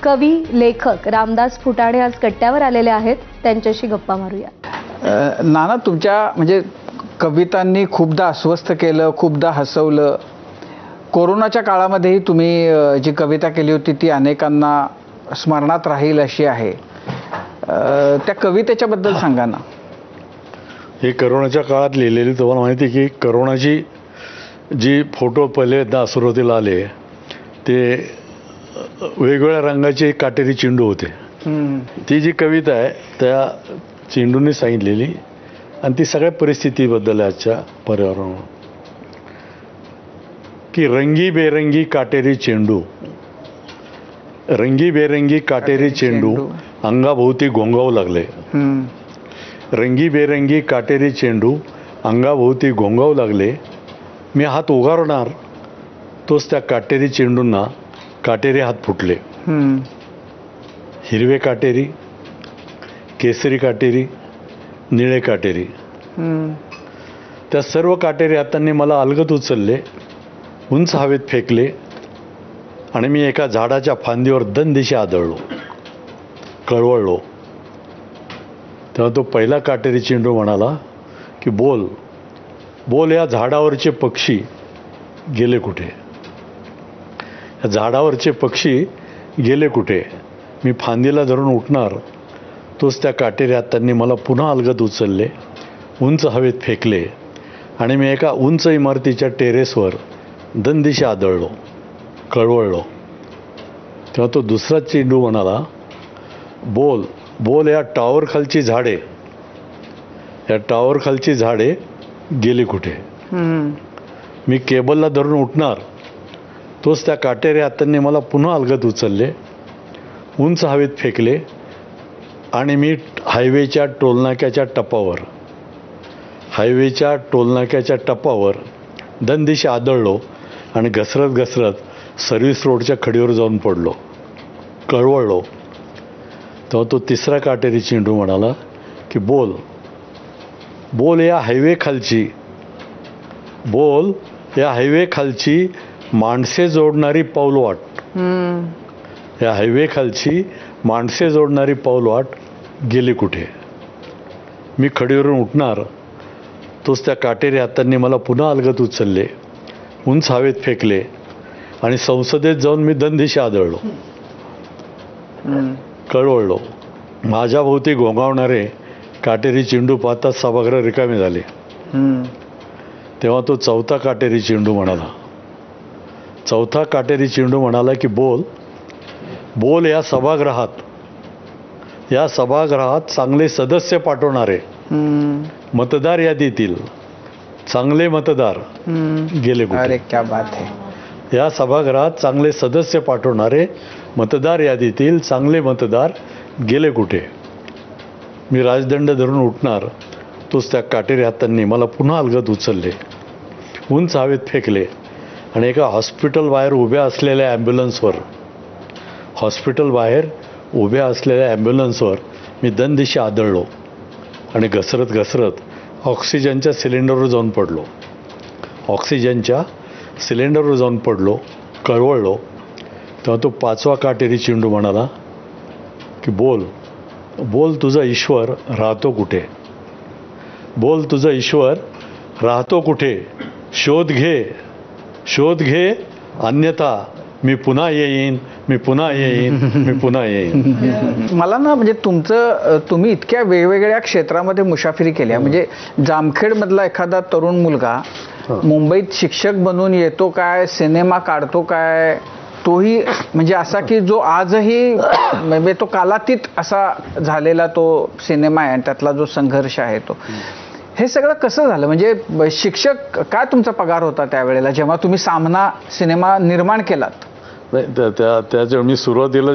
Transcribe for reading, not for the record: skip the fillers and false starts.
कवी लेखक रामदास फुटाणे आज कट्ट्यावर आलेले आहेत, त्यांच्याशी गप्पा मारूया। नाना, तुमच्या म्हणजे कवितांनी खूपदा अस्वस्थ केलं, खूपदा हसवलं। कोरोनाच्या काळामध्येही तुम्ही जी कविता केली होती ती अनेकांना स्मरणात राहील अशी आहे। त्या कवितेच्या बद्दल सांगा ना। हे करोनाच्या काळात लिहिलेली, तुम्हाला माहिती की करोनाची जी फोटो पहिल्यांदा सुरुवातीला आले ते वेगवेगळ्या रंगाचे काटेरी चेंडू होते। ती जी कविता आहे त्या चेंडूने सांगितलेली आणि ती सगळ्या परिस्थितीबद्दल आजच्या पर्यावरण की रंगी बेरंगी काटेरी चेंडू, रंगी बेरंगी काटेरी चेंडू अंगाभोवती घोंगावू लागले। रंगी बेरंगी काटेरी चेंडू अंगाभोवती घोंगावू लागले। मी हात उगारणार तोच त्या काटेरी चेंडूंना काटेरी हात फुटले। हिरवे काटेरी, केसरी काटेरी, निळे काटेरी, त्या सर्व काटेरी हातांनी मला अलगद उचलले, उंच हवेत फेकले आणि मी एका झाडाच्या फांदीवर दनदिशी आदळलो, कळवळलो। तेव्हा तो पहिला काटेरी चेंडू म्हणाला की बोल बोल, या झाडावरचे पक्षी गेले कुठे? या झाडावरचे पक्षी गेले कुठे? मी फांदीला धरून उठणार तोच त्या काटेरी हातांनी मला पुन्हा अलगद उचलले, उंच हवेत फेकले आणि मी एका उंच इमारतीच्या टेरेसवर दनदिशी आदळलो, कळवळलो। तेव्हा तो दुसरा चेंडू म्हणाला बोल बोल, या टॉवर खालची झाडे, या टॉवर खालची झाडे गेली कुठे? मी केबलला धरून उठणार तोच त्या काटेरी हातांनी मला पुन्हा अलगद उचलले, उंच हवेत फेकले आणि मी हायवेच्या टोलनाक्याच्या दनदिशी आदळलो आणि घसरत घसरत सर्व्हिस रोडच्या खडीवर जाऊन पडलो, कळवळलो। तेव्हा तो तिसरा काटेरी चेंडू म्हणाला की बोल बोल, या हायवे खालची माणसे जोडणारी पाऊलवाट, या हायवे खालची माणसे जोडणारी पाऊलवाट गेली कुठे? मी खडीवरून उठणार तोच त्या काटेरी हातांनी मला पुन्हा अलगद उचलले, उंच हवेत फेकले आणि संसदेत जाऊन मी दनदिशी आदळलो, कळवळलो। माझ्या भोवती घोंगावणारे काटेरी चेंडू पाहता सभागृह रिकामे झाले। तेव्हा तो चौथा काटेरी चेंडू म्हणाला की बोल बोल, या सभागृहात चांगले सदस्य पाठवणारे मतदार यादीतील चांगले मतदार गेले कुठे? अरे क्या बात है। या सभागृहात चांगले सदस्य पाठवणारे मतदार यादीतील चांगले मतदार गेले कुठे? मी राजदंड धरून उठणार तोच त्या काटेरी हातांनी मला पुन्हा अलगद उचलले, उंच हवेत फेकले आणि एका हॉस्पिटल बाहेर उभ्या असलेल्या ॲम्ब्युलन्सवर मी दनदिशी आदळलो आणि घसरत घसरत ऑक्सिजनच्या सिलेंडरवर जाऊन पडलो, कळवळलो। तेव्हा तो पाचवा काटेरी चेंडू म्हणाला की बोल बोल, तुझा ईश्वर राहतो कुठे? बोल, तुझा ईश्वर राहतो कुठे? शोध घे, अन्यथा मी पुन्हा येईन। मला ना म्हणजे तुम्ही इतक्या वेगवेगळ्या क्षेत्रामध्ये मुसाफिरी केल्या, म्हणजे जामखेडमधला एखादा तरुण मुलगा मुंबईत शिक्षक बनून येतो काय, सिनेमा काढतो काय, तोही म्हणजे असा की जो आजही म्हणजे तो कालातीत असा झालेला तो सिनेमा आहे आणि त्यातला जो संघर्ष आहे तो, हे सगळं कसं झालं? म्हणजे शिक्षक काय तुमचा पगार होता त्यावेळेला जेव्हा तुम्ही सामना सिनेमा निर्माण केलात? त्याच्यावर मी सुरुवातीला